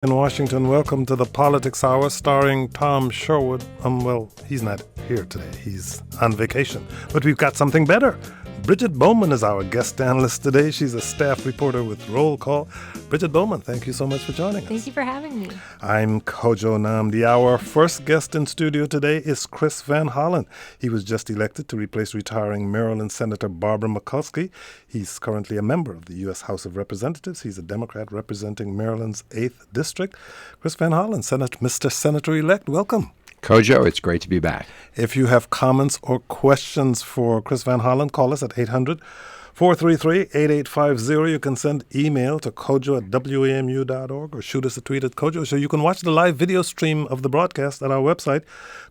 In Washington, welcome to the Politics Hour starring Tom Sherwood. Well, he's not here today. He's on vacation. But we've got something better. Bridget Bowman is our guest analyst today. She's a staff reporter with Roll Call. Bridget Bowman, thank you so much for joining us. Thank you for having me. I'm Kojo Namdi. Our first guest in studio today is Chris Van Hollen. He was just elected to replace retiring Maryland Senator Barbara Mikulski. He's currently a member of the U.S. House of Representatives. He's a Democrat representing Maryland's 8th District. Chris Van Hollen, Mr. Senator-elect, welcome. Kojo, it's great to be back. If you have comments or questions for Chris Van Hollen, call us at 800-433-8850. You can send email to kojo@wamu.org or shoot us a tweet at Kojo Show. You can watch the live video stream of the broadcast at our website,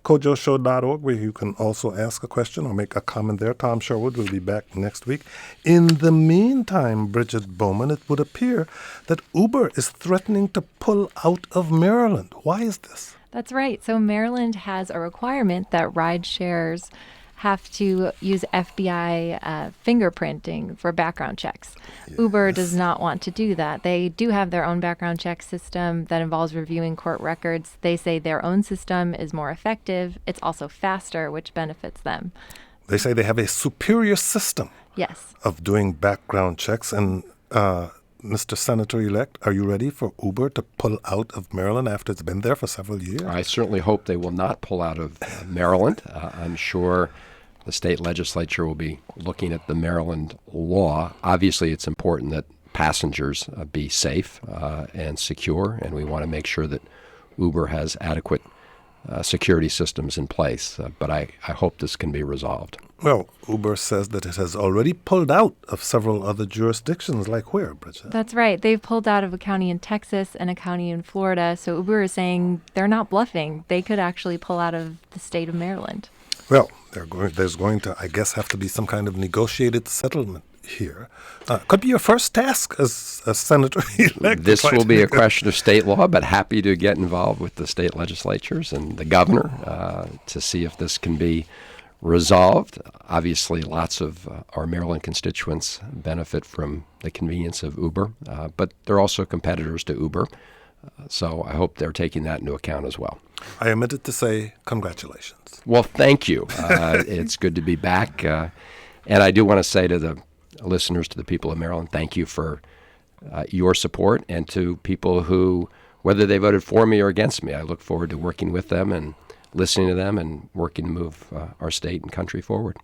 kojoshow.org, where you can also ask a question or make a comment there. Tom Sherwood will be back next week. In the meantime, Bridget Bowman, it would appear that Uber is threatening to pull out of Maryland. Why is this? That's right. So Maryland has a requirement that ride shares have to use FBI fingerprinting for background checks. Yes. Uber does not want to do that. They do have their own background check system that involves reviewing court records. They say their own system is more effective. It's also faster, which benefits them. They say they have a superior system yes. of doing background checks. And Mr. Senator-elect, are you ready for Uber to pull out of Maryland after it's been there for several years? I certainly hope they will not pull out of Maryland. I'm sure the state legislature will be looking at the Maryland law. Obviously, it's important that passengers be safe and secure, and we want to make sure that Uber has adequate security systems in place. But I hope this can be resolved. Well, Uber says that it has already pulled out of several other jurisdictions, like where, Bridget? That's right. They've pulled out of a county in Texas and a county in Florida. So Uber is saying they're not bluffing. They could actually pull out of the state of Maryland. Well, there's going to, I guess, have to be some kind of negotiated settlement here. Could be your first task as a senator-elect. This will be a question of state law, but happy to get involved with the state legislatures and the governor to see if this can be resolved. Obviously, lots of our Maryland constituents benefit from the convenience of Uber, but they're also competitors to Uber. So I hope they're taking that into account as well. I omitted to say congratulations. Well, thank you. It's good to be back. And I do want to say to the listeners, to the people of Maryland, thank you for your support, and to people who, whether they voted for me or against me, I look forward to working with them and listening to them and working to move our state and country forward.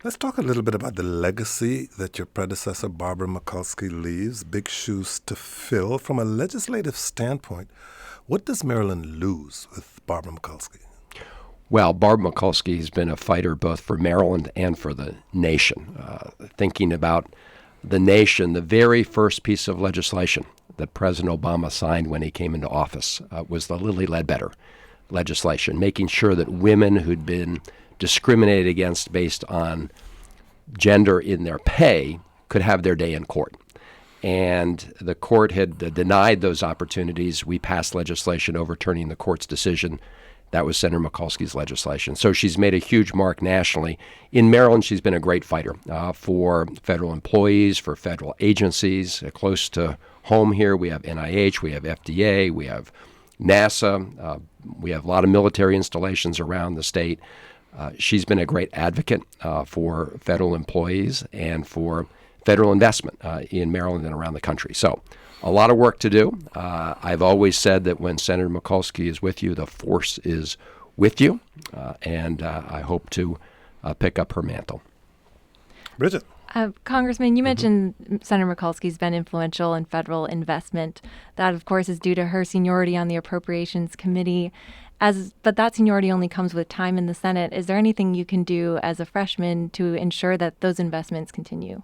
Let's talk a little bit about the legacy that your predecessor, Barbara Mikulski, leaves. Big shoes to fill. From a legislative standpoint, what does Maryland lose with Barbara Mikulski? Well, Barbara Mikulski has been a fighter both for Maryland and for the nation. Thinking about the nation, the very first piece of legislation that President Obama signed when he came into office was the Lilly Ledbetter legislation, making sure that women who'd been discriminated against based on gender in their pay could have their day in court. And the court had denied those opportunities. We passed legislation overturning the court's decision. That was Senator Mikulski's legislation. So she's made a huge mark nationally. In Maryland, she's been a great fighter for federal employees, for federal agencies. Close to home here, we have NIH, we have FDA, we have NASA. We have a lot of military installations around the state. She's been a great advocate for federal employees and for federal investment in Maryland and around the country. So a lot of work to do. I've always said that when Senator Mikulski is with you, the force is with you, and I hope to pick up her mantle. Bridget. Congressman, you mentioned Senator Mikulski's been influential in federal investment. That, of course, is due to her seniority on the Appropriations Committee. But that seniority only comes with time in the Senate. Is there anything you can do as a freshman to ensure that those investments continue?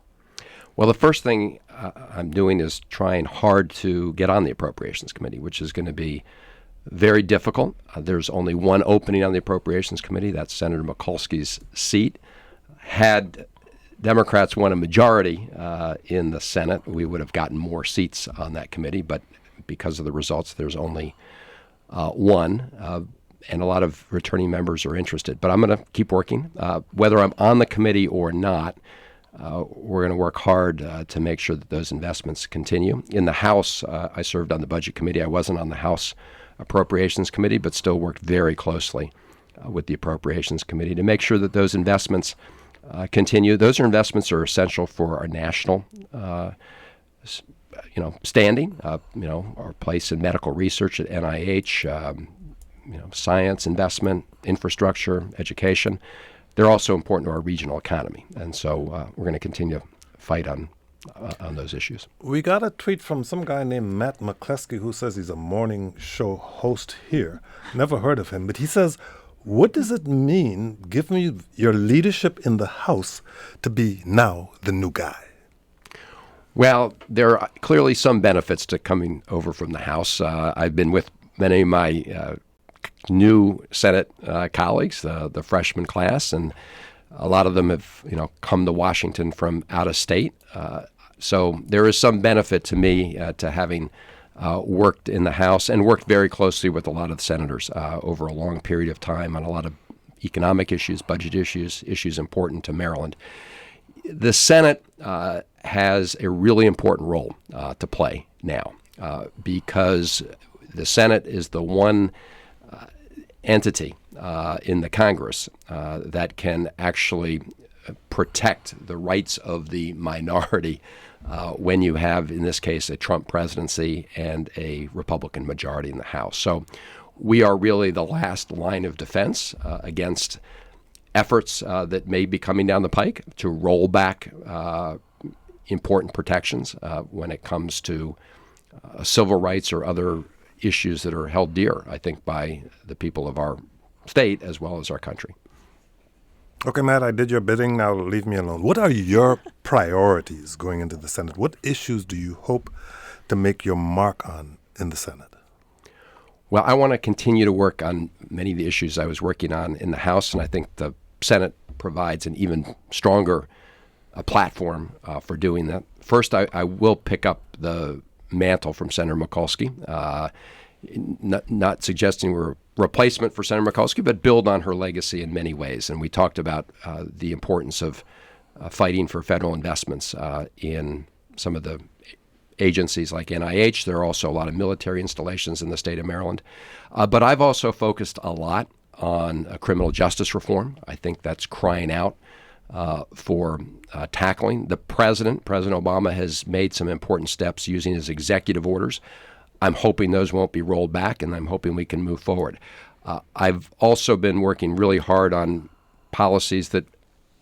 Well, the first thing I'm doing is trying hard to get on the Appropriations Committee, which is going to be very difficult. There's only one opening on the Appropriations Committee. That's Senator Mikulski's seat. Had Democrats won a majority in the Senate, we would have gotten more seats on that committee. But because of the results, there's only one, and a lot of returning members are interested. But I'm going to keep working. Whether I'm on the committee or not, we're going to work hard to make sure that those investments continue. In the House, I served on the Budget Committee. I wasn't on the House Appropriations Committee, but still worked very closely with the Appropriations Committee to make sure that those investments continue. Those investments are essential for our national standing, our place in medical research at NIH, science, investment, infrastructure, education. They're also important to our regional economy. And so we're going to continue to fight on those issues. We got a tweet from some guy named Matt McCleskey who says he's a morning show host here. Never heard of him, but he says, what does it mean, given your leadership in the House, to be now the new guy? Well, there are clearly some benefits to coming over from the House. I've been with many of my new Senate colleagues, the freshman class, and a lot of them have come to Washington from out of state. So there is some benefit to me to having worked in the House and worked very closely with a lot of the senators over a long period of time on a lot of economic issues, budget issues important to Maryland. The Senate has a really important role to play now because the Senate is the one entity in the Congress that can actually protect the rights of the minority when you have, in this case, a Trump presidency and a Republican majority in the House. So we are really the last line of defense against efforts that may be coming down the pike to roll back important protections when it comes to civil rights or other issues that are held dear, I think, by the people of our state as well as our country. Okay, Matt, I did your bidding. Now leave me alone. What are your priorities going into the Senate? What issues do you hope to make your mark on in the Senate? Well, I want to continue to work on many of the issues I was working on in the House, and I think the Senate provides an even stronger platform for doing that. First, I will pick up the mantle from Senator Mikulski, not suggesting we're a replacement for Senator Mikulski, but build on her legacy in many ways. And we talked about the importance of fighting for federal investments in some of the agencies like NIH. There are also a lot of military installations in the state of Maryland. But I've also focused a lot on criminal justice reform. I think that's crying out for tackling. President Obama has made some important steps using his executive orders. I'm hoping those won't be rolled back, and I'm hoping we can move forward. I've also been working really hard on policies that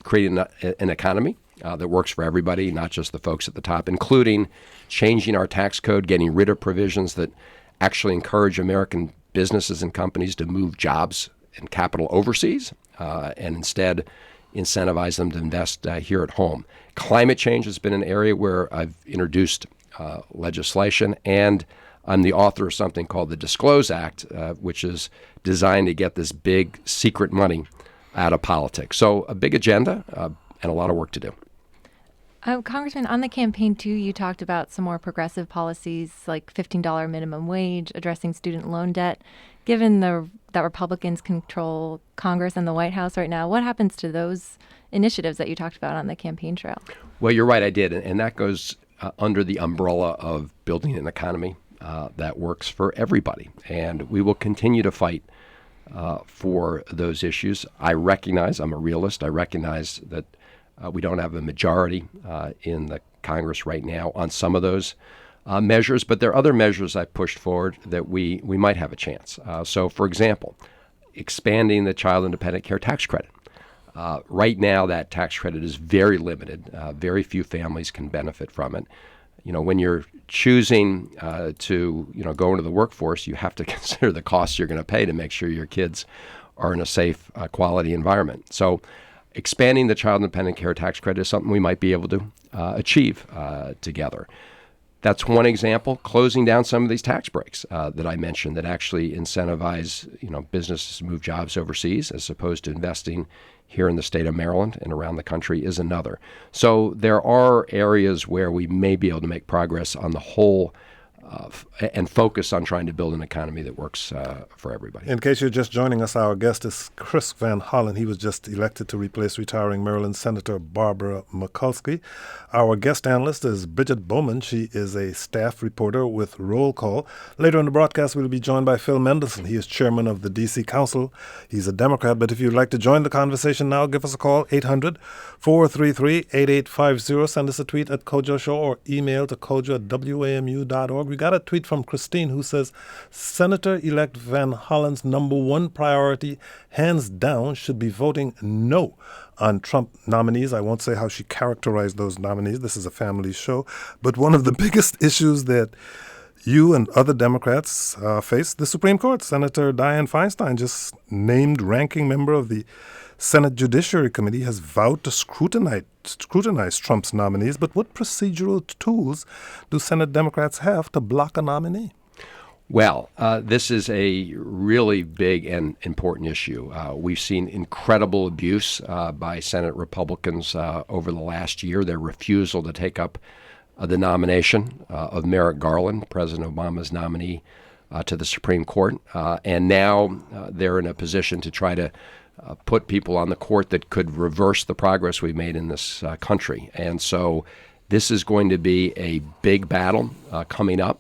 create an economy that works for everybody, not just the folks at the top, including changing our tax code, getting rid of provisions that actually encourage American businesses and companies to move jobs and capital overseas and instead incentivize them to invest here at home. Climate change has been an area where I've introduced legislation, and I'm the author of something called the Disclose Act, which is designed to get this big secret money out of politics. So a big agenda and a lot of work to do. Congressman, on the campaign, too, you talked about some more progressive policies like $15 minimum wage, addressing student loan debt. Given that Republicans control Congress and the White House right now, what happens to those initiatives that you talked about on the campaign trail? Well, you're right, I did. And that goes under the umbrella of building an economy that works for everybody. And we will continue to fight for those issues. I recognize, I'm a realist, I recognize that we don't have a majority in the Congress right now on some of those measures, but there are other measures I pushed forward that we might have a chance. So, for example, expanding the Child Independent Care Tax Credit. Right now, that tax credit is very limited. Very few families can benefit from it. When you're choosing to go into the workforce, you have to consider the costs you're going to pay to make sure your kids are in a safe, quality environment. So expanding the Child Independent Care Tax Credit is something we might be able to achieve together. That's one example. Closing down some of these tax breaks that I mentioned that actually incentivize businesses to move jobs overseas as opposed to investing here in the state of Maryland and around the country is another. So there are areas where we may be able to make progress on the whole and focus on trying to build an economy that works for everybody. In case you're just joining us, our guest is Chris Van Hollen. He was just elected to replace retiring Maryland Senator Barbara Mikulski. Our guest analyst is Bridget Bowman. She is a staff reporter with Roll Call. Later in the broadcast, we'll be joined by Phil Mendelson. He is chairman of the D.C. Council. He's a Democrat, but if you'd like to join the conversation now, give us a call, 800-433-8850. Send us a tweet at Kojo Show or email to kojo@wamu.org. We got a tweet from Christine who says, Senator-elect Van Hollen's number one priority, hands down, should be voting no on Trump nominees. I won't say how she characterized those nominees. This is a family show. But one of the biggest issues that you and other Democrats face, the Supreme Court. Senator Dianne Feinstein, just named ranking member of the Senate Judiciary Committee, has vowed to scrutinize Trump's nominees. But what procedural tools do Senate Democrats have to block a nominee? Well, this is a really big and important issue. We've seen incredible abuse by Senate Republicans over the last year. Their refusal to take up the nomination of Merrick Garland, President Obama's nominee to the Supreme Court. And now they're in a position to try to put people on the court that could reverse the progress we've made in this country. And so this is going to be a big battle coming up.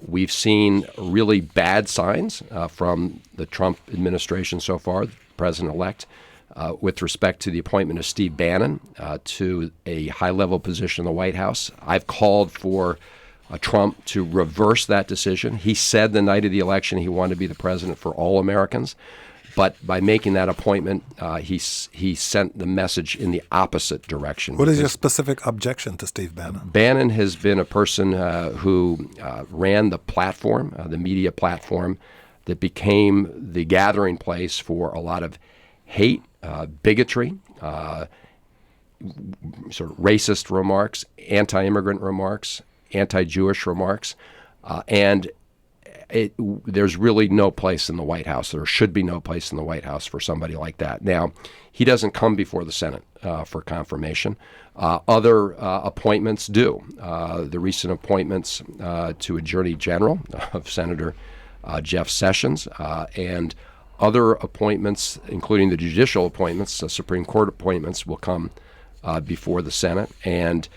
We've seen really bad signs from the Trump administration so far, the president-elect, with respect to the appointment of Steve Bannon to a high-level position in the White House. I've called for Trump to reverse that decision. He said the night of the election he wanted to be the president for all Americans. But by making that appointment, he sent the message in the opposite direction. What is your specific objection to Steve Bannon? Bannon has been a person who ran the platform, the media platform, that became the gathering place for a lot of hate, bigotry, sort of racist remarks, anti-immigrant remarks, anti-Jewish remarks, and there's really no place in the White House. There should be no place in the White House for somebody like that. Now, he doesn't come before the Senate for confirmation. Other appointments do. The recent appointments to Attorney General of Senator Jeff Sessions and other appointments, including the judicial appointments, the Supreme Court appointments, will come before the Senate, and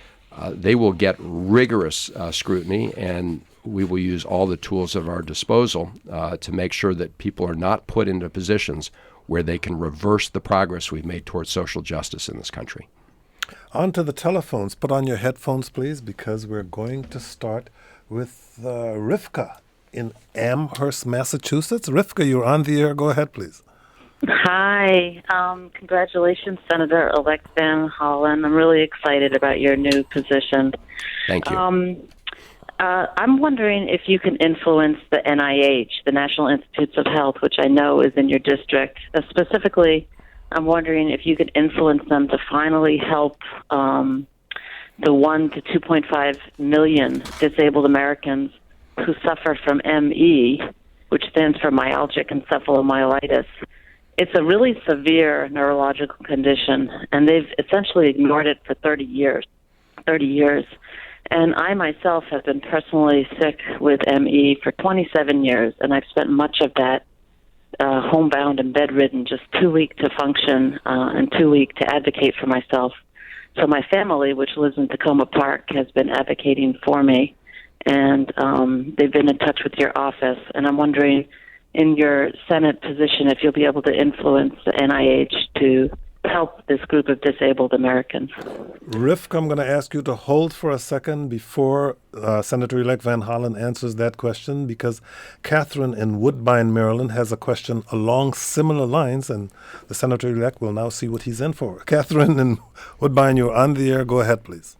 they will get rigorous scrutiny, and we will use all the tools at our disposal to make sure that people are not put into positions where they can reverse the progress we've made towards social justice in this country. On to the telephones. Put on your headphones, please, because we're going to start with Rivka in Amherst, Massachusetts. Rivka, you're on the air. Go ahead, please. Hi. Congratulations, Senator-elect Van Hollen. I'm really excited about your new position. Thank you. I'm wondering if you can influence the NIH, the National Institutes of Health, which I know is in your district. Specifically, I'm wondering if you could influence them to finally help the 1 to 2.5 million disabled Americans who suffer from ME, which stands for myalgic encephalomyelitis. It's a really severe neurological condition, and they've essentially ignored it for 30 years. And I myself have been personally sick with ME for 27 years, and I've spent much of that homebound and bedridden, just too weak to function and too weak to advocate for myself. So my family, which lives in Tacoma Park, has been advocating for me, and they've been in touch with your office. And I'm wondering, in your Senate position, if you'll be able to influence the NIH to help this group of disabled Americans. Rivka, I'm going to ask you to hold for a second before Senator-elect Van Hollen answers that question, because Catherine in Woodbine, Maryland, has a question along similar lines, and the Senator-elect will now see what he's in for. Catherine in Woodbine, you're on the air. Go ahead, please.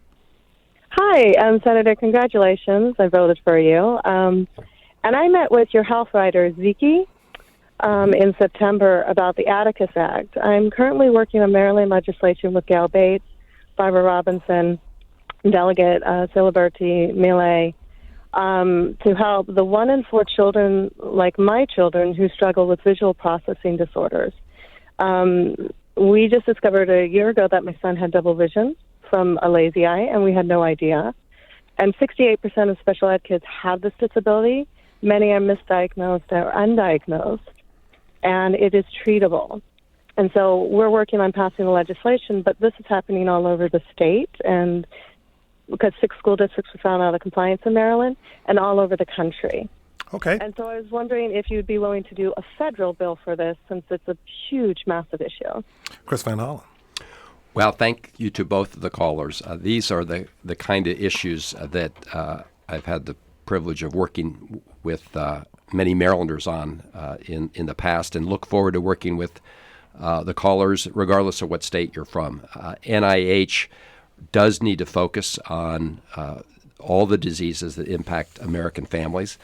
Hi, Senator. Congratulations. I voted for you. And I met with your health writer, Ziki, in September about the Atticus Act. I'm currently working on Maryland legislation with Gail Bates, Barbara Robinson, Delegate Ciliberti Millet, to help the 1 in 4 children, like my children, who struggle with visual processing disorders. We just discovered a year ago that my son had double vision from a lazy eye, and we had no idea. And 68% of special ed kids have this disability. Many are misdiagnosed or undiagnosed, and it is treatable. And so we're working on passing the legislation, but this is happening all over the state, and because 6 school districts were found out of compliance in Maryland, and all over the country. Okay. And so I was wondering if you'd be willing to do a federal bill for this, since it's a huge, massive issue. Chris Van Hollen. Well, thank you to both of the callers. These are the kind of issues that I've had the privilege of working with many Marylanders on in the past, and look forward to working with the callers regardless of what state you're from. NIH does need to focus on all the diseases that impact American families,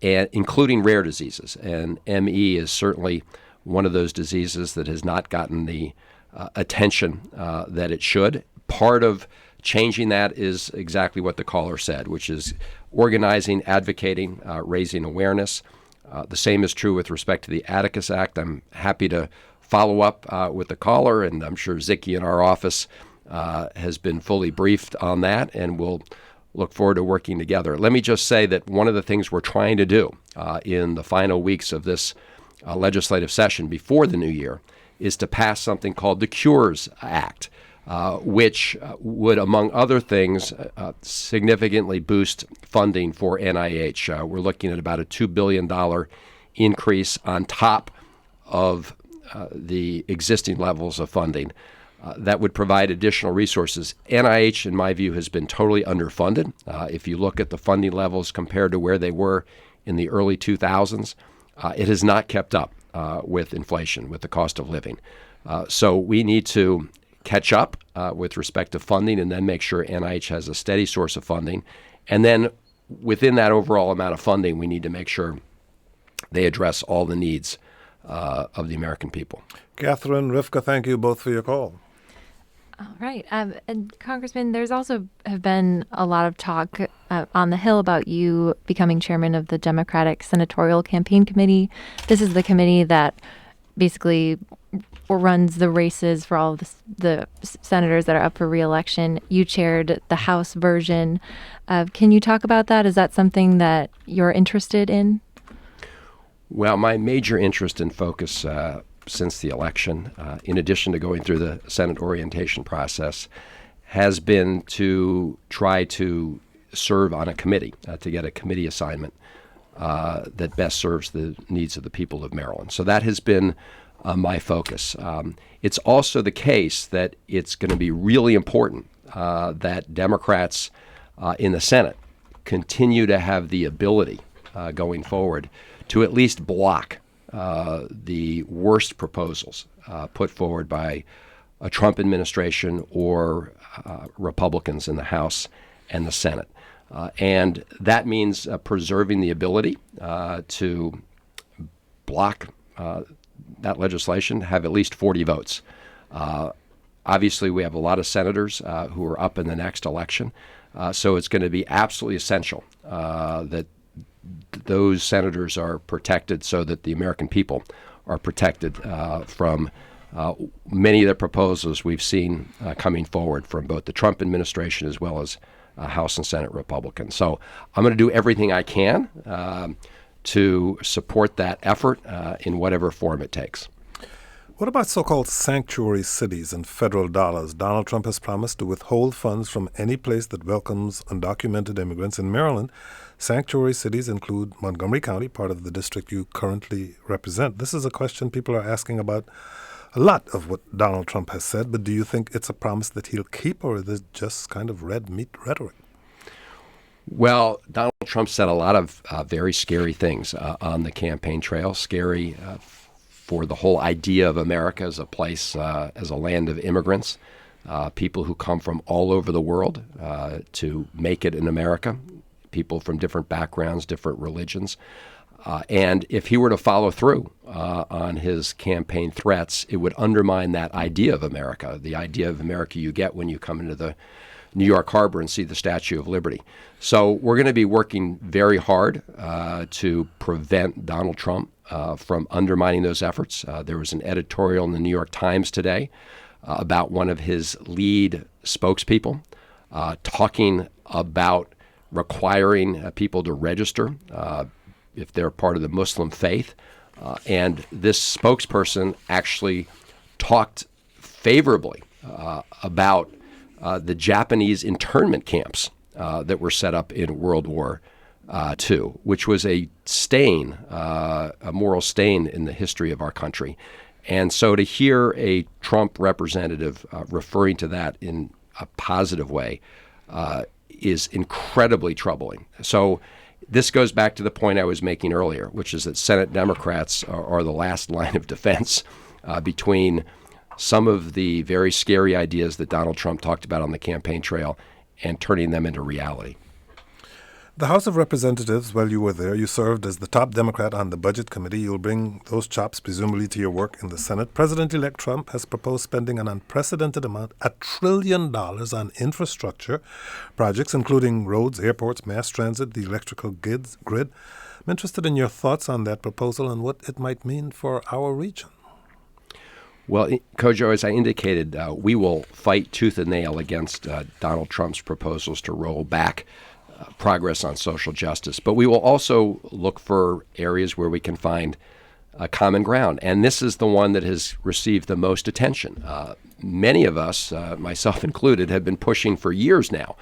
and including rare diseases. And ME is certainly one of those diseases that has not gotten the attention that it should. Part of changing that is exactly what the caller said, which is organizing, advocating, raising awareness. The same is true with respect to the Atticus Act. I'm happy to follow up with the caller, and I'm sure Zicki in our office has been fully briefed on that, and we'll look forward to working together. Let me just say that one of the things we're trying to do in the final weeks of this legislative session before the new year is to pass something called the Cures Act, which would, among other things, significantly boost funding for NIH. We're looking at about a $2 billion increase on top of the existing levels of funding. That would provide additional resources. NIH, in my view, has been totally underfunded. If you look at the funding levels compared to where they were in the early 2000s, it has not kept up with inflation, with the cost of living. So we need to catch up with respect to funding, and then make sure NIH has a steady source of funding. And then within that overall amount of funding, we need to make sure they address all the needs of the American people. Catherine, Rivka, thank you both for your call. All right. And Congressman, there's also have been a lot of talk on the Hill about you becoming chairman of the Democratic Senatorial Campaign Committee. This is the committee that basically runs the races for all of the senators that are up for re-election. You chaired the House version. Can you talk about that? Is that something that you're interested in? Well, my major interest and focus since the election, in addition to going through the Senate orientation process, has been to try to serve on a committee, to get a committee assignment that best serves the needs of the people of Maryland. So that has been my focus. It's also the case that it's going to be really important that Democrats in the Senate continue to have the ability going forward to at least block the worst proposals put forward by a Trump administration or Republicans in the House and the Senate. And that means preserving the ability to block that legislation, have at least 40 votes. Obviously, we have a lot of senators who are up in the next election, so it's going to be absolutely essential that those senators are protected so that the American people are protected from many of the proposals we've seen coming forward from both the Trump administration as well as House and Senate Republicans. So I'm going to do everything I can to support that effort in whatever form it takes. What about so-called sanctuary cities and federal dollars? Donald Trump has promised to withhold funds from any place that welcomes undocumented immigrants. In Maryland, sanctuary cities include Montgomery County, part of the district you currently represent. This is a question people are asking about a lot of what Donald Trump has said, but do you think it's a promise that he'll keep, or is it just kind of red meat rhetoric? Well, Donald Trump said a lot of very scary things on the campaign trail. Scary for the whole idea of America as a place, as a land of immigrants, people who come from all over the world to make it in America, people from different backgrounds, different religions. And if he were to follow through on his campaign threats, it would undermine that idea of America, the idea of America you get when you come into the New York Harbor and see the Statue of Liberty. So we're going to be working very hard to prevent Donald Trump from undermining those efforts. There was an editorial in the New York Times today about one of his lead spokespeople talking about requiring people to register if they're part of the Muslim faith. And this spokesperson actually talked favorably about the Japanese internment camps that were set up in World War II, which was a stain, a moral stain in the history of our country. And so to hear a Trump representative referring to that in a positive way is incredibly troubling. So this goes back to the point I was making earlier, which is that Senate Democrats are the last line of defense between some of the very scary ideas that Donald Trump talked about on the campaign trail and turning them into reality. The House of Representatives, while you were there, you served as the top Democrat on the Budget Committee. You'll bring those chops presumably to your work in the Senate. President-elect Trump has proposed spending an unprecedented amount, $1 trillion, on infrastructure projects, including roads, airports, mass transit, the electrical grid. I'm interested in your thoughts on that proposal and what it might mean for our region. Well, Kojo, as I indicated, we will fight tooth and nail against Donald Trump's proposals to roll back progress on social justice. But we will also look for areas where we can find common ground. And this is the one that has received the most attention. Many of us, myself included, have been pushing for years now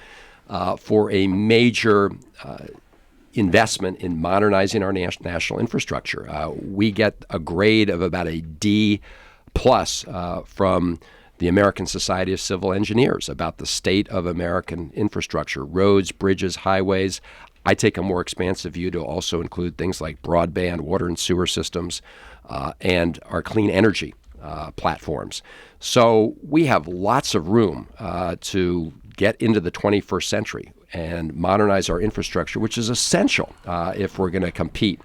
for a major investment in modernizing our national infrastructure. We get a grade of about a D plus from the American Society of Civil Engineers about the state of American infrastructure, roads, bridges, highways. I take a more expansive view to also include things like broadband, water and sewer systems, and our clean energy platforms. So we have lots of room to get into the 21st century and modernize our infrastructure, which is essential if we're going to compete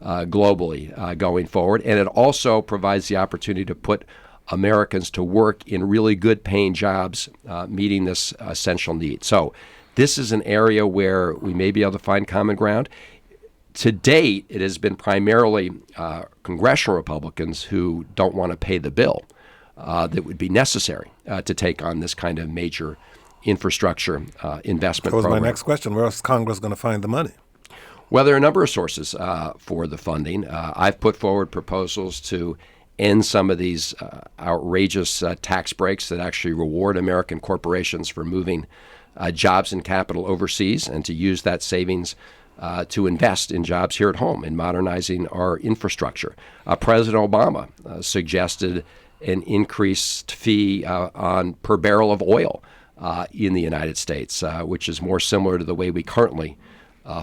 globally going forward. And it also provides the opportunity to put Americans to work in really good paying jobs, meeting this essential need. So this is an area where we may be able to find common ground. To date, it has been primarily congressional Republicans who don't want to pay the bill that would be necessary to take on this kind of major infrastructure investment program. That was my next question. Where is Congress going to find the money? Well, there are a number of sources for the funding. I've put forward proposals to end some of these outrageous tax breaks that actually reward American corporations for moving jobs and capital overseas, and to use that savings to invest in jobs here at home in modernizing our infrastructure. President Obama suggested an increased fee on per barrel of oil in the United States, which is more similar to the way we currently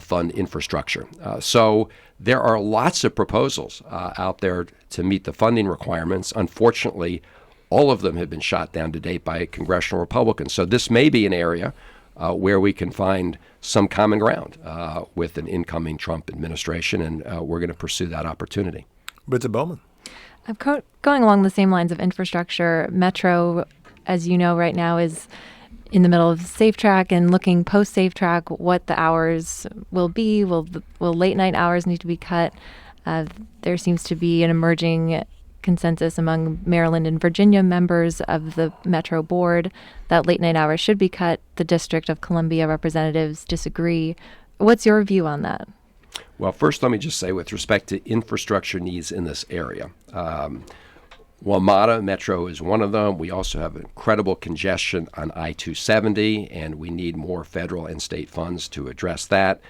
fund infrastructure. So there are lots of proposals out there to meet the funding requirements. Unfortunately, all of them have been shot down to date by congressional Republicans. So this may be an area where we can find some common ground with an incoming Trump administration, and we're going to pursue that opportunity. Bridget Bowman. Going along the same lines of infrastructure, Metro, as you know, right now is in the middle of SafeTrack and looking post SafeTrack what the hours will be. Will late night hours need to be cut? There seems to be an emerging consensus among Maryland and Virginia members of the Metro board that late night hours should be cut. The District of Columbia representatives disagree. What's your view on that? Well, first, let me just say, with respect to infrastructure needs in this area, WMATA Metro is one of them. We also have incredible congestion on I-270, and we need more federal and state funds to address that.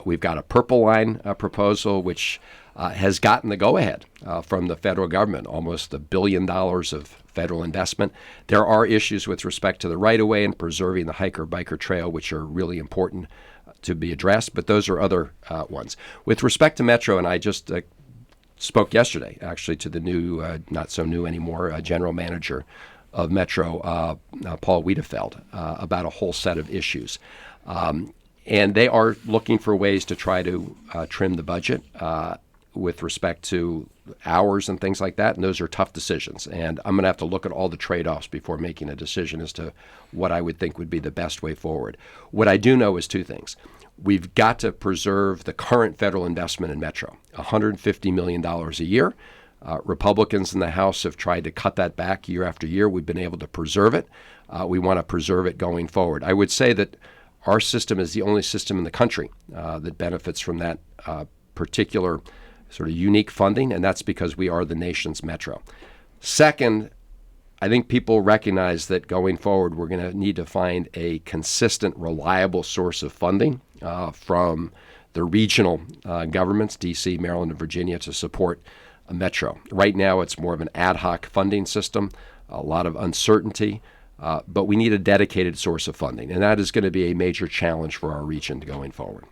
We've got a Purple Line proposal, which has gotten the go-ahead from the federal government, almost $1 billion of federal investment. There are issues with respect to the right-of-way and preserving the hiker-biker trail, which are really important to be addressed, but those are other ones. With respect to Metro, and I just spoke yesterday, actually, to the new, not so new anymore, general manager of Metro, Paul Wiedefeld, about a whole set of issues. And they are looking for ways to try to trim the budget with respect to hours and things like that, and those are tough decisions. And I'm going to have to look at all the trade-offs before making a decision as to what I would think would be the best way forward. What I do know is two things. We've got to preserve the current federal investment in Metro, $150 million a year. Republicans in the House have tried to cut that back year after year. We've been able to preserve it. We want to preserve it going forward. I would say that our system is the only system in the country that benefits from that particular sort of unique funding, and that's because we are the nation's metro. Second, I think people recognize that going forward, we're going to need to find a consistent, reliable source of funding from the regional governments, D.C., Maryland, and Virginia, to support a metro. Right now, it's more of an ad hoc funding system, a lot of uncertainty, but we need a dedicated source of funding, and that is going to be a major challenge for our region going forward.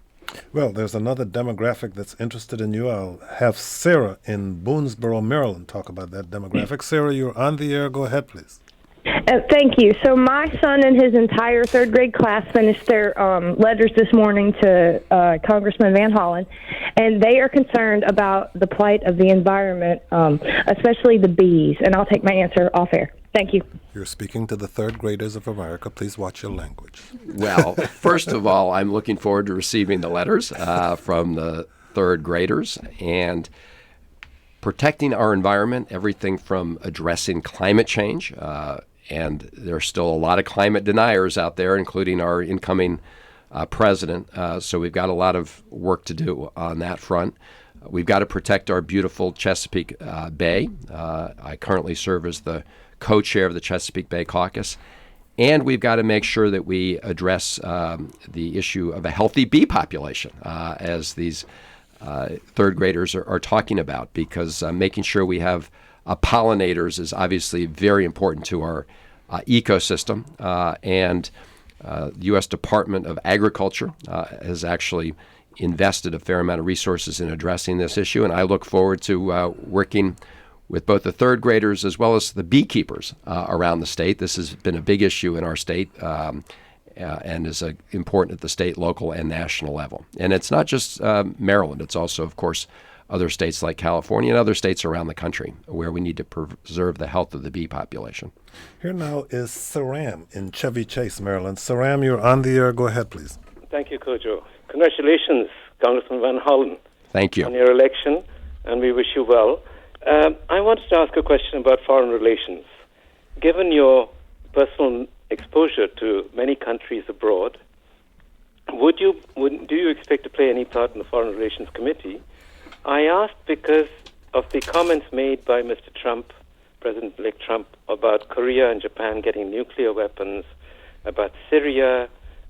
Well, there's another demographic that's interested in you. I'll have Sarah in Boonesboro, Maryland, talk about that demographic. Sarah, you're on the air. Go ahead, please. Thank you. So my son and his entire third grade class finished their letters this morning to Congressman Van Hollen, and they are concerned about the plight of the environment, especially the bees. And I'll take my answer off air. Thank you. You're speaking to the third graders of America. Please watch your language. Well, first of all, I'm looking forward to receiving the letters from the third graders and protecting our environment, everything from addressing climate change. And there's still a lot of climate deniers out there, including our incoming president. So we've got a lot of work to do on that front. We've got to protect our beautiful Chesapeake Bay. I currently serve as the co-chair of the Chesapeake Bay Caucus. And we've got to make sure that we address the issue of a healthy bee population, as these third graders are talking about, because making sure we have pollinators is obviously very important to our ecosystem. And the U.S. Department of Agriculture has actually invested a fair amount of resources in addressing this issue, and I look forward to working with both the third graders as well as the beekeepers around the state. This has been a big issue in our state and is important at the state, local, and national level. And it's not just Maryland. It's also, of course, other states like California and other states around the country where we need to preserve the health of the bee population. Here now is Saram in Chevy Chase, Maryland. Saram, you're on the air. Go ahead, please. Thank you, Kojo. Congratulations, Congressman Van Hollen. Thank you. On your election, and we wish you well. I wanted to ask a question about foreign relations. Given your personal exposure to many countries abroad, do you expect to play any part in the Foreign Relations Committee? I asked because of the comments made by Mr. Trump, President-elect Trump, about Korea and Japan getting nuclear weapons, about Syria,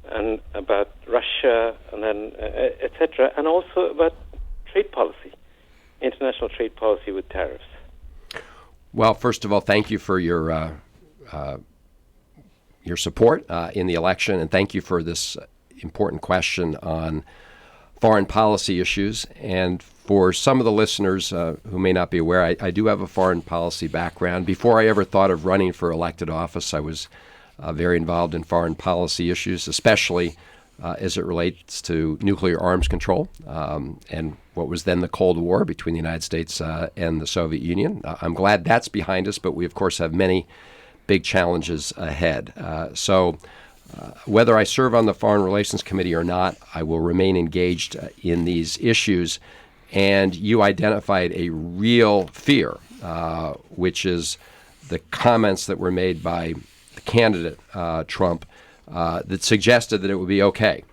and about Russia, and then etc., and also about trade policy, international trade policy with tariffs. Well, first of all, thank you for your support in the election, and thank you for this important question on foreign policy issues. And for some of the listeners who may not be aware, I do have a foreign policy background. Before I ever thought of running for elected office, I was very involved in foreign policy issues, especially as it relates to nuclear arms control and what was then the Cold War between the United States and the Soviet Union. I'm glad that's behind us, but we, of course, have many big challenges ahead. So whether I serve on the Foreign Relations Committee or not, I will remain engaged in these issues. And you identified a real fear, which is the comments that were made by the candidate, Trump, that suggested that it would be okay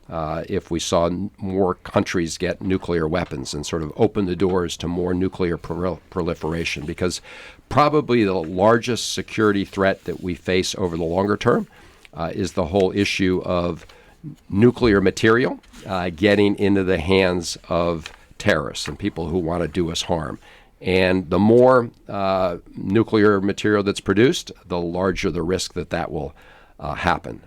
if we saw more countries get nuclear weapons and sort of open the doors to more nuclear proliferation, because probably the largest security threat that we face over the longer term is the whole issue of nuclear material getting into the hands of terrorists and people who want to do us harm. And the more nuclear material that's produced, the larger the risk that will happen.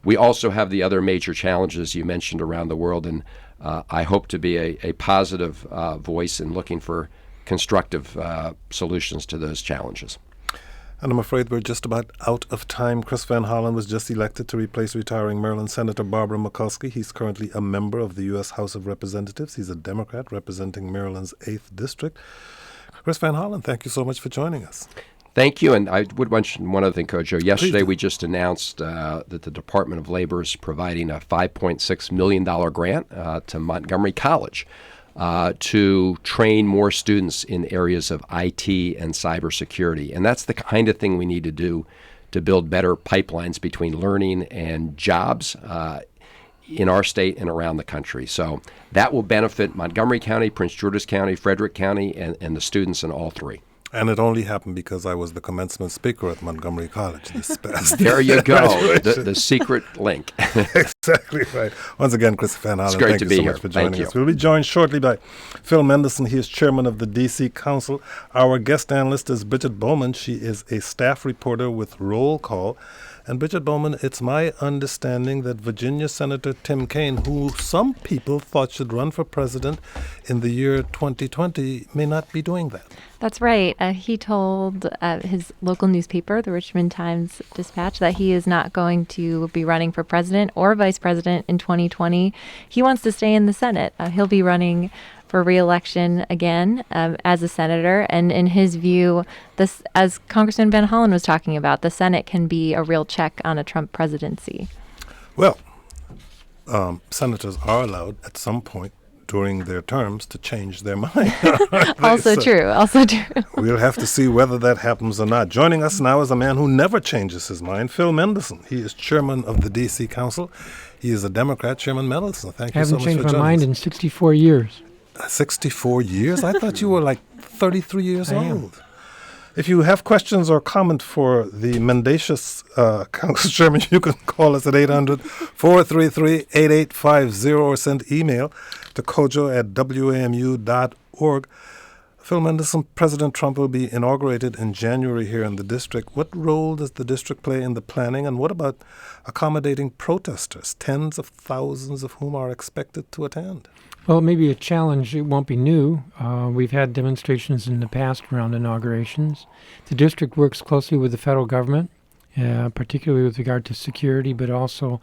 We also have the other major challenges you mentioned around the world, and I hope to be a positive voice in looking for constructive solutions to those challenges. And I'm afraid we're just about out of time. Chris Van Hollen was just elected to replace retiring Maryland Senator Barbara Mikulski. He's currently a member of the U.S. House of Representatives. He's a Democrat representing Maryland's 8th District. Chris Van Hollen, thank you so much for joining us. Thank you. And I would mention one other thing, Kojo. Yesterday, we just announced that the Department of Labor is providing a $5.6 million grant to Montgomery College to train more students in areas of IT and cybersecurity. And that's the kind of thing we need to do to build better pipelines between learning and jobs. in our state and around the country. So that will benefit Montgomery County, Prince George's County, Frederick County, and the students in all three. And it only happened because I was the commencement speaker at Montgomery College this past There you go, the secret link. Exactly right. Once again, Christopher Van Hollen, It's great thank to you be so here. much for joining Thank you. us. We'll be joined shortly by Phil Mendelson. He is chairman of the D.C. Council. Our guest analyst is Bridget Bowman. She is a staff reporter with Roll Call. And Bridget Bowman, it's my understanding that Virginia Senator Tim Kaine, who some people thought should run for president in the year 2020, may not be doing that. That's right. He told his local newspaper, the Richmond Times-Dispatch, that he is not going to be running for president or vice president in 2020. He wants to stay in the Senate. He'll be running for re-election again as a senator. And in his view, this, as Congressman Van Hollen was talking about, the Senate can be a real check on a Trump presidency. Well, senators are allowed at some point during their terms to change their mind. Also true. We'll have to see whether that happens or not. Joining us now is a man who never changes his mind, Phil Mendelson. He is chairman of the D.C. Council. He is a Democrat. Chairman Mendelson, thank you so much for joining us. I haven't changed my mind in 64 years. 64 years? I thought you were like 33 years I old. am. If you have questions or comment for the mendacious Council Chairman, you can call us at 800-433-8850 or send email to kojo@wamu.org. Phil Mendelson, President Trump will be inaugurated in January here in the district. What role does the district play in the planning, and what about accommodating protesters, tens of thousands of whom are expected to attend? Well, it may be a challenge. It won't be new. We've had demonstrations in the past around inaugurations. The district works closely with the federal government, particularly with regard to security, but also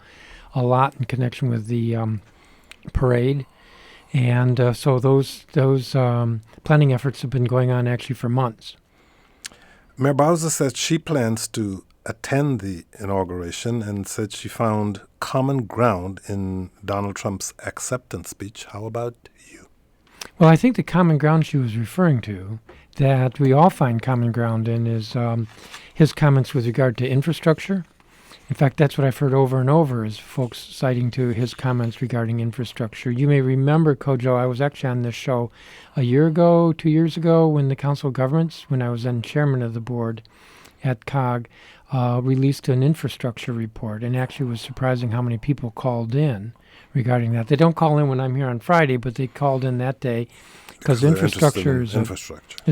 a lot in connection with the parade. And so those planning efforts have been going on actually for months. Mayor Bowser said she plans to attend the inauguration and said she found common ground in Donald Trump's acceptance speech. How about you? Well, I think the common ground she was referring to, that we all find common ground in, is his comments with regard to infrastructure. In fact, that's what I've heard over and over, is folks citing to his comments regarding infrastructure. You may remember, Kojo, I was actually on this show a year ago, 2 years ago, when the Council of Governments, when I was then chairman of the board at COG, released an infrastructure report, and actually was surprising how many people called in regarding that. They don't call in when I'm here on Friday, but they called in that day because infrastructure is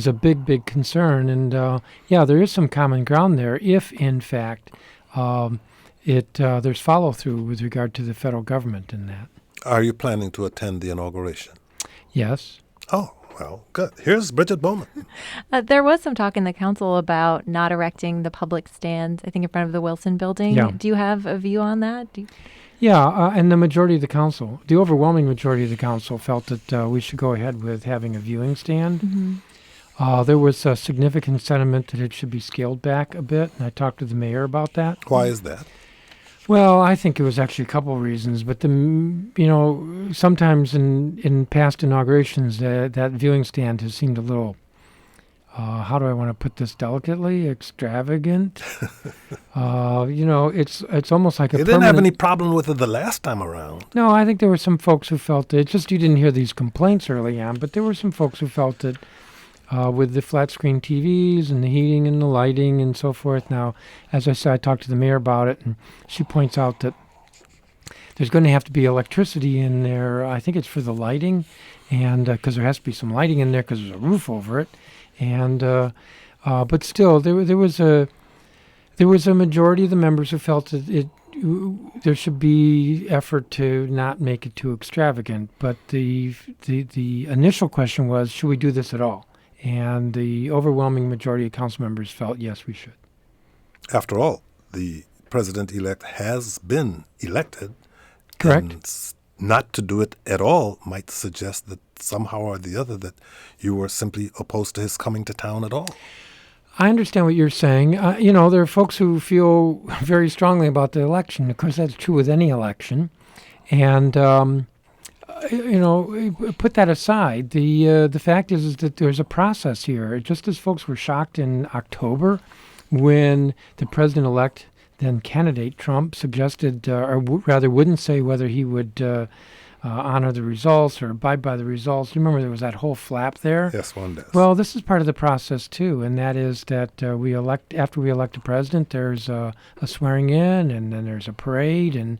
a big, big concern. And yeah, there is some common ground there if, in fact, there's follow-through with regard to the federal government in that. Are you planning to attend the inauguration? Yes. Oh, well, good. Here's Bridget Bowman. There was some talk in the council about not erecting the public stands, I think, in front of the Wilson building. Yeah. Do you have a view on that? Yeah, and the majority of the council, the overwhelming majority of the council felt that we should go ahead with having a viewing stand. Mm-hmm. There was a significant sentiment that it should be scaled back a bit, and I talked to the mayor about that. Why is that? Well, I think it was actually a couple of reasons, but sometimes in past inaugurations, that viewing stand has seemed a little, how do I want to put this delicately, extravagant. It's almost like a. You didn't have any problem with it the last time around. No, I think there were some folks who felt it. Just you didn't hear these complaints early on, but there were some folks who felt it. With the flat screen TVs and the heating and the lighting and so forth. Now, as I said, I talked to the mayor about it, and she points out that there's going to have to be electricity in there. I think it's for the lighting, and because there has to be some lighting in there because there's a roof over it. And but still, there was a majority of the members who felt that there should be effort to not make it too extravagant. But the initial question was, should we do this at all? And the overwhelming majority of council members felt, yes, we should. After all, the president-elect has been elected. Correct. And not to do it at all might suggest that somehow or the other that you were simply opposed to his coming to town at all. I understand what you're saying. There are folks who feel very strongly about the election. Of course, that's true with any election. And put that aside. The fact is that there's a process here. Just as folks were shocked in October when the president-elect then candidate, Trump, suggested, rather wouldn't say whether he would honor the results or abide by the results. You remember there was that whole flap there? Yes, one does. Well, this is part of the process, too, and that is that after we elect a president, there's a swearing in, and then there's a parade, and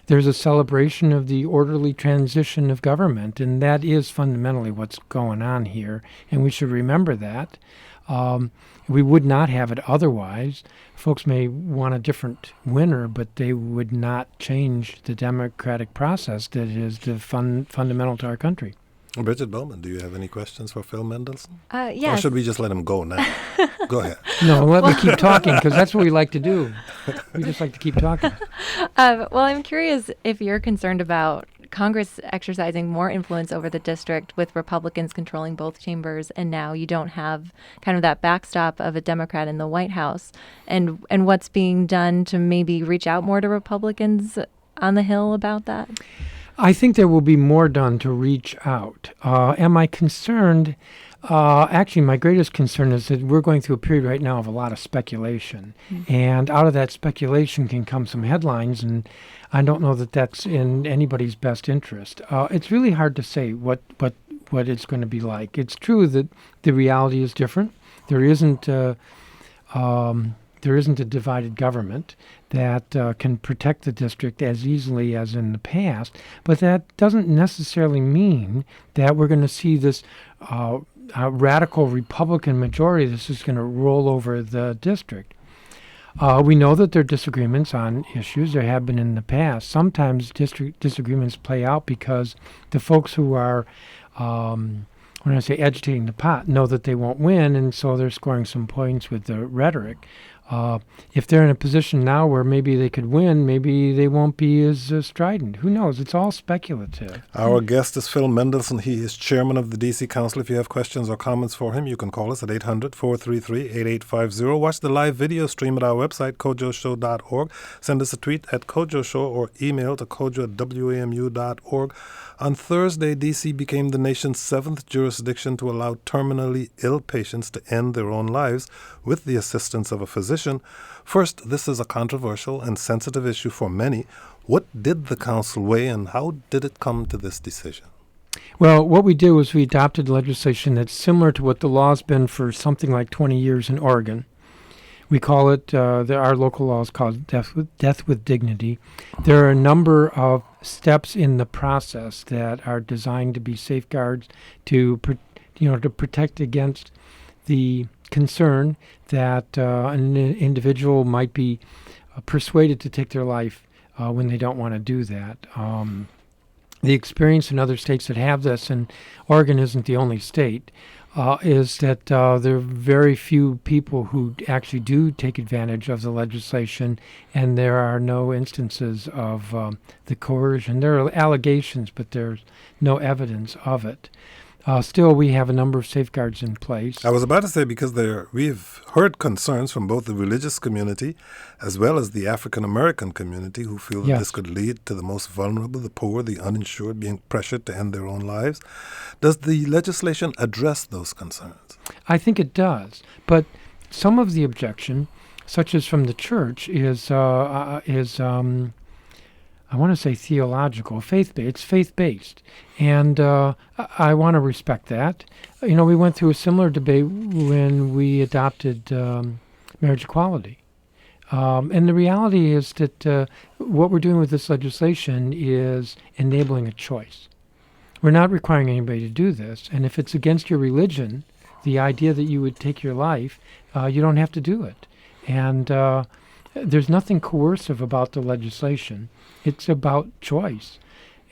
there's a celebration of the orderly transition of government, and that is fundamentally what's going on here, and we should remember that. We would not have it otherwise. Folks may want a different winner, but they would not change the democratic process that is fundamental to our country. Bridget Bowman, do you have any questions for Phil Mendelson? Yes. Or should we just let him go now? Go ahead. No, let me keep talking, because that's what we like to do. We just like to keep talking. Well, I'm curious if you're concerned about Congress exercising more influence over the district with Republicans controlling both chambers, and now you don't have kind of that backstop of a Democrat in the White House, and what's being done to maybe reach out more to Republicans on the Hill about that? I think there will be more done to reach out. Am I concerned? Actually, my greatest concern is that we're going through a period right now of a lot of speculation. And out of that speculation can come some headlines, and I don't know that that's in anybody's best interest. It's really hard to say what it's going to be like. It's true that the reality is different. There isn't a divided government that can protect the district as easily as in the past, but that doesn't necessarily mean that we're going to see this radical Republican majority. This is going to roll over the district. We know that there are disagreements on issues. There have been in the past. Sometimes district disagreements play out because the folks who are when I say agitating the pot, know that they won't win, and so they're scoring some points with the rhetoric. If they're in a position now where maybe they could win, maybe they won't be as strident. Who knows? It's all speculative. Our guest is Phil Mendelson. He is chairman of the D.C. Council. If you have questions or comments for him, you can call us at 800-433-8850. Watch the live video stream at our website, kojoshow.org. Send us a tweet at kojoshow or email to kojo@wamu.org. On Thursday, D.C. became the nation's 7th jurisdiction to allow terminally ill patients to end their own lives with the assistance of a physician. First, this is a controversial and sensitive issue for many. What did the council weigh, and how did it come to this decision? Well, what we did was we adopted legislation that's similar to what the law's been for something like 20 years in Oregon. We call it, our local law is called death with dignity. There are a number of steps in the process that are designed to be safeguards to protect against the concern that an individual might be persuaded to take their life when they don't want to do that. The experience in other states that have this, and Oregon isn't the only state, is that there are very few people who actually do take advantage of the legislation, and there are no instances of the coercion. There are allegations, but there's no evidence of it. Still, we have a number of safeguards in place. I was about to say, because we've heard concerns from both the religious community as well as the African-American community who feel that this could lead to the most vulnerable, the poor, the uninsured, being pressured to end their own lives. Does the legislation address those concerns? I think it does. But some of the objection, such as from the church, is I want to say theological, faith-based. It's faith-based, and I want to respect that. We went through a similar debate when we adopted marriage equality, and the reality is that what we're doing with this legislation is enabling a choice. We're not requiring anybody to do this, and if it's against your religion, the idea that you would take your life, you don't have to do it, and there's nothing coercive about the legislation. It's about choice.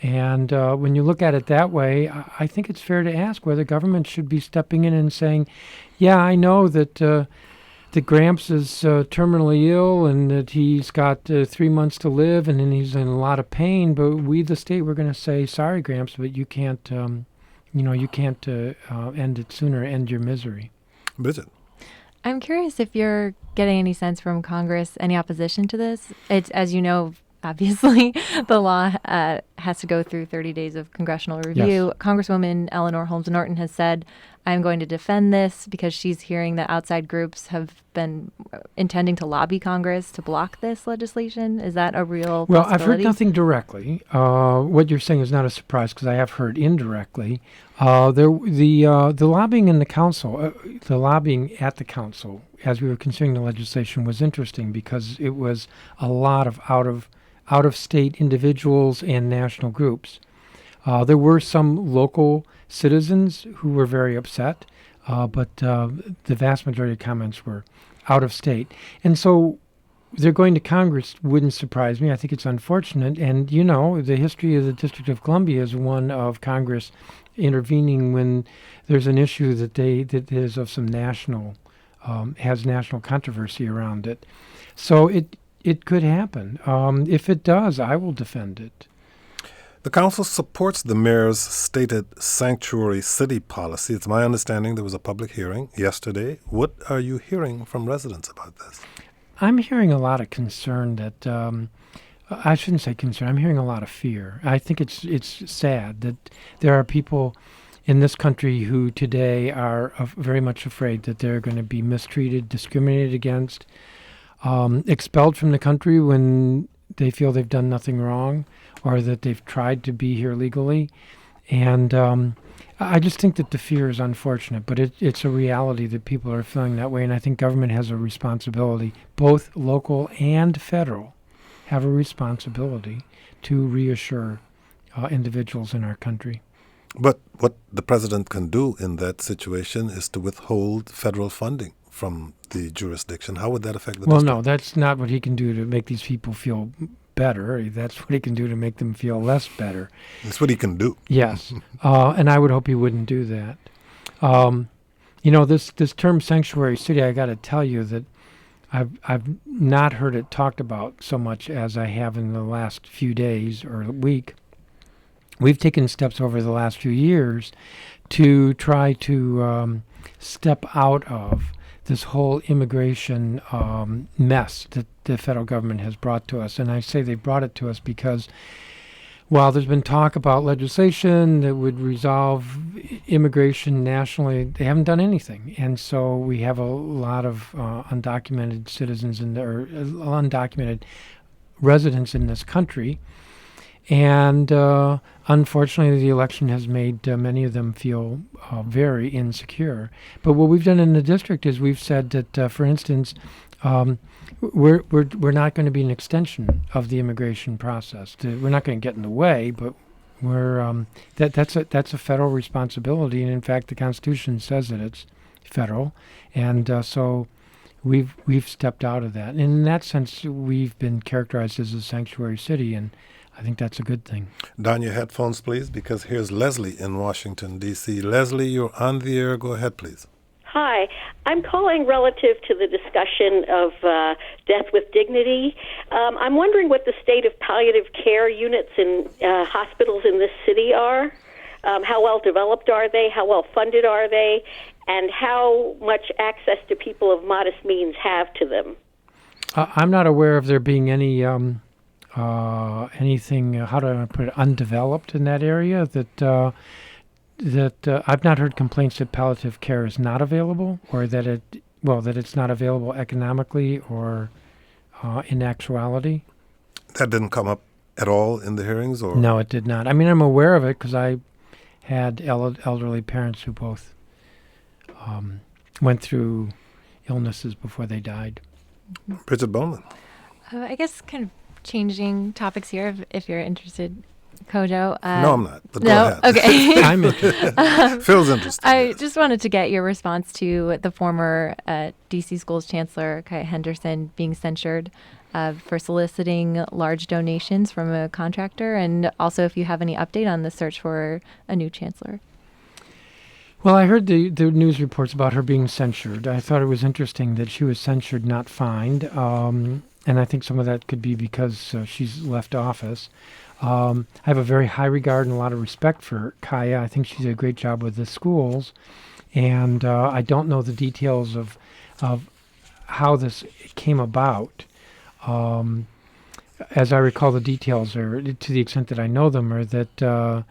And when you look at it that way, I think it's fair to ask whether government should be stepping in and saying, yeah, I know that Gramps is terminally ill and that he's got 3 months to live and then he's in a lot of pain, but we, the state, we're going to say, sorry, Gramps, but you can't, you can't end it sooner, end your misery. Bridget. I'm curious if you're getting any sense from Congress, any opposition to this. It's, as you know, obviously, the law has to go through 30 days of congressional review. Yes. Congresswoman Eleanor Holmes Norton has said, I'm going to defend this because she's hearing that outside groups have been intending to lobby Congress to block this legislation. Is that a real Well, possibility? I've heard nothing directly. What you're saying is not a surprise because I have heard indirectly. The lobbying in the council, the lobbying at the council, as we were considering the legislation, was interesting because it was a lot of out of state individuals and national groups. There were some local citizens who were very upset, but the vast majority of comments were out of state. And so they're going to Congress wouldn't surprise me. I think it's unfortunate. And, you know, the history of the District of Columbia is one of Congress intervening when there's an issue that is of some national, has national controversy around it. So it could happen. If it does, I will defend it. The council supports the mayor's stated sanctuary city policy. It's my understanding there was a public hearing yesterday. What are you hearing from residents about this? I'm hearing a lot of concern that, I shouldn't say concern, I'm hearing a lot of fear. I think it's sad that there are people in this country who today are very much afraid that they're going to be mistreated, discriminated against, expelled from the country when they feel they've done nothing wrong or that they've tried to be here legally. And I just think that the fear is unfortunate, but it's a reality that people are feeling that way. And I think government has a responsibility, both local and federal, have a responsibility to reassure individuals in our country. But what the president can do in that situation is to withhold federal funding from the jurisdiction. How would that affect the district? Well, no, that's not what he can do to make these people feel better. That's what he can do to make them feel less better. That's what he can do. Yes, and I would hope he wouldn't do that. You know, this term sanctuary city, I got to tell you that I've not heard it talked about so much as I have in the last few days or week. We've taken steps over the last few years to try to step out of this whole immigration mess that the federal government has brought to us. And I say they brought it to us because while there's been talk about legislation that would resolve immigration nationally, they haven't done anything. And so we have a lot of undocumented citizens or undocumented residents in this country. And unfortunately, the election has made many of them feel very insecure. But what we've done in the district is we've said that, for instance, we're not going to be an extension of the immigration process. We're not going to get in the way, but we're that's a federal responsibility. And in fact, the Constitution says that it's federal, and so we've stepped out of that. And in that sense, we've been characterized as a sanctuary city, and I think that's a good thing. Don your headphones, please, because here's Leslie in Washington, D.C. Leslie, you're on the air. Go ahead, please. Hi. I'm calling relative to the discussion of death with dignity. I'm wondering what the state of palliative care units in hospitals in this city are. How well developed are they? How well funded are they? And how much access do people of modest means have to them? I'm not aware of there being any anything, how do I put it, undeveloped in that area. That I've not heard complaints that palliative care is not available, or that it's not available economically or in actuality. That didn't come up at all in the hearings, or no, it did not. I mean, I'm aware of it because I had elderly parents who both went through illnesses before they died. Bridget Bowman. I guess kind of changing topics here, if you're interested, Kojo. No, I'm not. But no? Go ahead. Okay. I'm interested. Phil's interested. I just wanted to get your response to the former D.C. Schools Chancellor, Kai Henderson, being censured for soliciting large donations from a contractor, and also if you have any update on the search for a new chancellor. Well, I heard the news reports about her being censured. I thought it was interesting that she was censured, not fined. And I think some of that could be because she's left office. I have a very high regard and a lot of respect for Kaya. I think she did a great job with the schools. And I don't know the details of how this came about. as I recall, the details are, to the extent that I know them, are that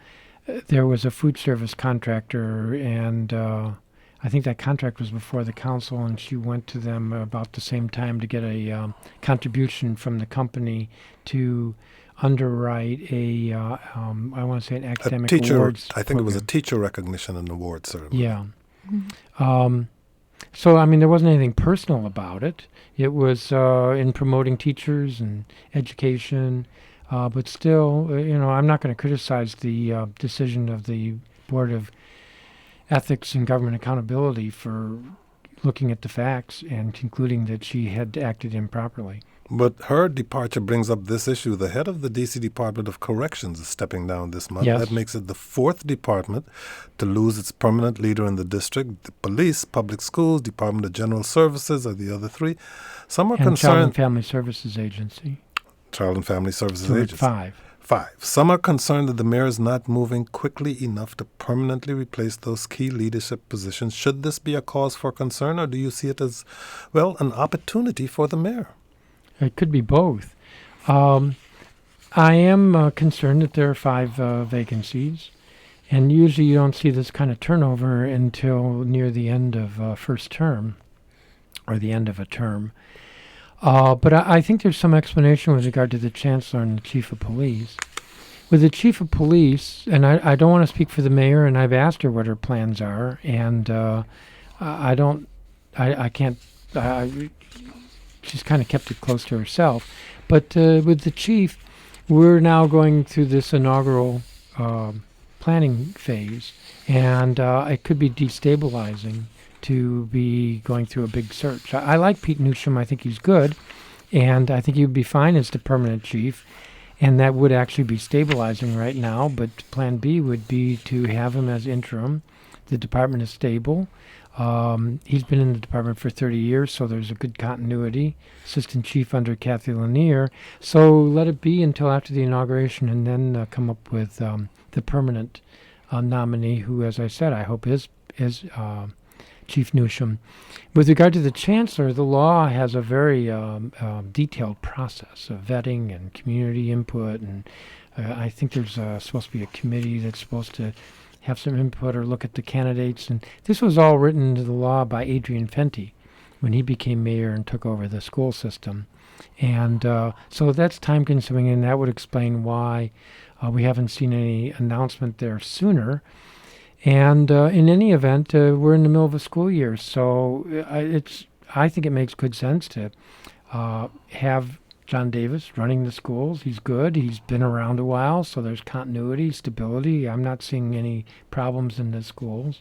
there was a food service contractor, and I think that contract was before the council, and she went to them about the same time to get a contribution from the company to underwrite a, I want to say an academic awards I think it was a program. teacher recognition and award ceremony. Yeah. So, I mean, there wasn't anything personal about it. It was in promoting teachers and education. But still, I'm not going to criticize the decision of the Board of Ethics and Government Accountability for looking at the facts and concluding that she had acted improperly. But her departure brings up this issue. The head of the D.C. Department of Corrections is stepping down this month. Yes. That makes it the fourth department to lose its permanent leader in the district. The police, public schools, Department of General Services are the other three. Some are And Child concerned. and Family Services Agency. Child and Family Services So Agency. it's 5. Some are concerned that the mayor is not moving quickly enough to permanently replace those key leadership positions. Should this be a cause for concern, or do you see it as, well, an opportunity for the mayor? It could be both. I am concerned that there are 5 vacancies, and usually you don't see this kind of turnover until near the end of first term, or the end of a term. But I think there's some explanation with regard to the chancellor and the chief of police. With the chief of police, and I don't want to speak for the mayor, and I've asked her what her plans are, and I can't. She's kind of kept it close to herself. But with the chief, we're now going through this inaugural planning phase, and it could be destabilizing to be going through a big search. I like Pete Newsham. I think he's good, and I think he would be fine as the permanent chief, and that would actually be stabilizing right now. But plan B would be to have him as interim. The department is stable. He's been in the department for 30 years, so there's a good continuity. Assistant chief under Kathy Lanier. So let it be until after the inauguration, and then come up with the permanent nominee, who, as I said, I hope is Chief Newsham. With regard to the chancellor, the law has a very detailed process of vetting and community input, and I think there's supposed to be a committee that's supposed to have some input or look at the candidates. And this was all written into the law by Adrian Fenty when he became mayor and took over the school system. And so that's time-consuming, and that would explain why we haven't seen any announcement there sooner. And in any event, we're in the middle of a school year, so I think it makes good sense to have John Davis running the schools. He's good. He's been around a while, so there's continuity, stability. I'm not seeing any problems in the schools.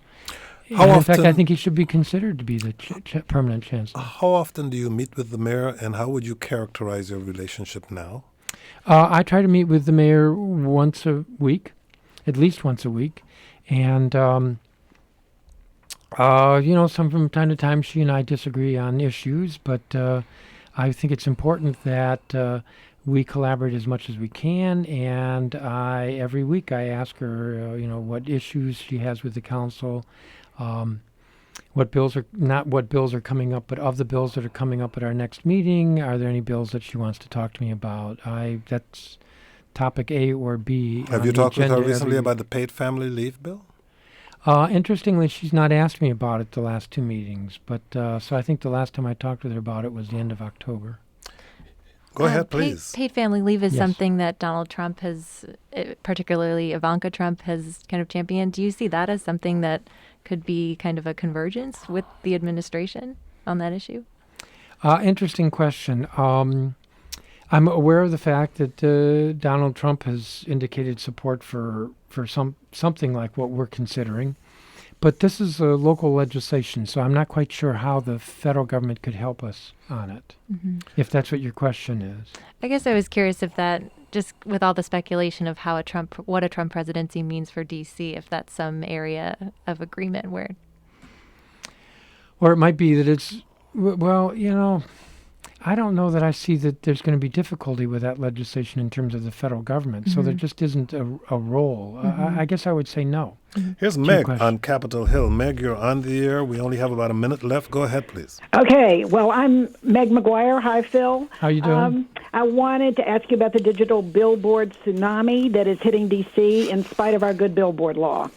In fact, I think he should be considered to be the permanent chancellor. How often do you meet with the mayor, and how would you characterize your relationship now? I try to meet with the mayor once a week, at least once a week. And, some from time to time she and I disagree on issues, but I think it's important that we collaborate as much as we can. And every week I ask her, what issues she has with the council, what bills are coming up, but of the bills that are coming up at our next meeting, are there any bills that she wants to talk to me about? That's topic A or B. Have you talked with her recently about the paid family leave bill? Interestingly, she's not asked me about it the last 2 meetings, but so I think the last time I talked with her about it was the end of October. Go ahead, please. Paid family leave is Yes. something that Donald Trump has, particularly Ivanka Trump, has kind of championed. Do you see that as something that could be kind of a convergence with the administration on that issue? Interesting question. I'm aware of the fact that Donald Trump has indicated support for something like what we're considering. But this is a local legislation, so I'm not quite sure how the federal government could help us on it, if that's what your question is. I guess I was curious if that, just with all the speculation of what a Trump presidency means for D.C., if that's some area of agreement where... Or it might be that it's, I don't know that I see that there's going to be difficulty with that legislation in terms of the federal government. So there just isn't a role. I guess I would say no. Here's Meg on Capitol Hill. Meg, you're on the air. We only have about a minute left. Go ahead, please. Okay. Well, I'm Meg McGuire. Hi, Phil. How you doing? I wanted to ask you about the digital billboard tsunami that is hitting D.C. in spite of our good billboard law.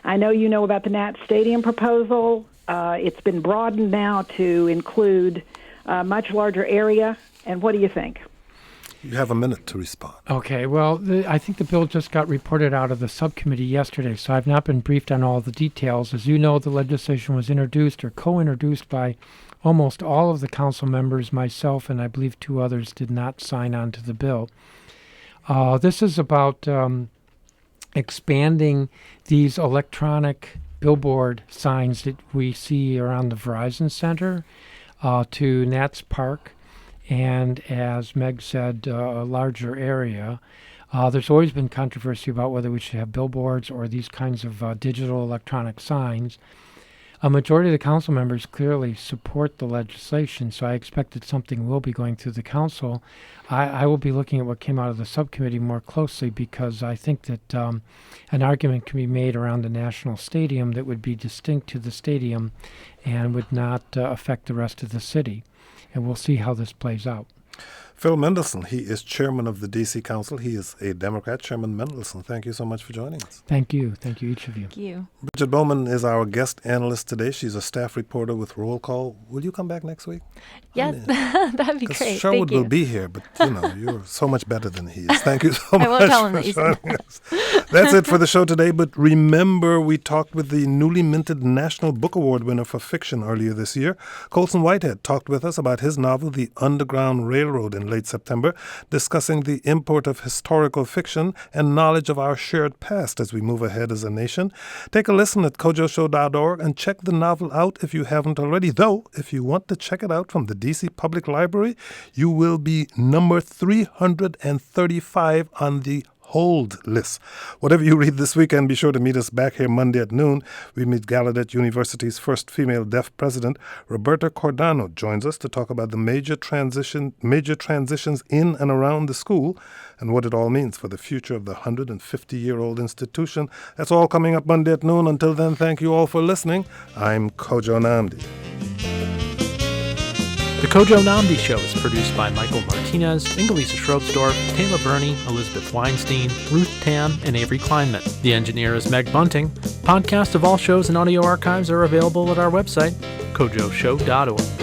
I know you know about the Nat Stadium proposal. It's been broadened now to include a much larger area. And what do you think? You have a minute to respond. Okay, well, I think the bill just got reported out of the subcommittee yesterday, so I've not been briefed on all the details. As you know, the legislation was introduced or co-introduced by almost all of the council members. Myself and I believe 2 others did not sign on to the bill. This is about expanding these electronic billboard signs that we see around the Verizon Center to Nats Park, and as Meg said, a larger area. There's always been controversy about whether we should have billboards or these kinds of digital electronic signs. A majority of the council members clearly support the legislation, so I expect that something will be going through the council. I will be looking at what came out of the subcommittee more closely, because I think that an argument can be made around the National Stadium that would be distinct to the stadium and would not affect the rest of the city. And we'll see how this plays out. Phil Mendelson, he is chairman of the D.C. Council. He is a Democrat. Chairman Mendelson, thank you so much for joining us. Thank you. Thank you, each of you. Thank you. Bridget Bowman is our guest analyst today. She's a staff reporter with Roll Call. Will you come back next week? Yes, that'd be great. Sherwood Thank you. will be here, but you're so much better than he is. Thank you so much. I won't tell him for that you joining us. That's it for the show today. But remember, we talked with the newly minted National Book Award winner for fiction earlier this year. Colson Whitehead talked with us about his novel, The Underground Railroad, in late September, discussing the import of historical fiction and knowledge of our shared past as we move ahead as a nation. Take a listen at kojoshow.org and check the novel out if you haven't already. Though, if you want to check it out from the D.C. Public Library, you will be number 335 on the hold list. Whatever you read this weekend, be sure to meet us back here Monday at noon. We meet Gallaudet University's first female deaf president. Roberta Cordano joins us to talk about the major transitions in and around the school and what it all means for the future of the 150-year-old institution. That's all coming up Monday at noon. Until then, thank you all for listening. I'm Kojo Nnamdi. The Kojo Nnamdi Show is produced by Michael Martinez, Ingelisa Schroepsdorf, Taylor Burney, Elizabeth Weinstein, Ruth Tam, and Avery Kleinman. The engineer is Meg Bunting. Podcasts of all shows and audio archives are available at our website, kojoshow.org.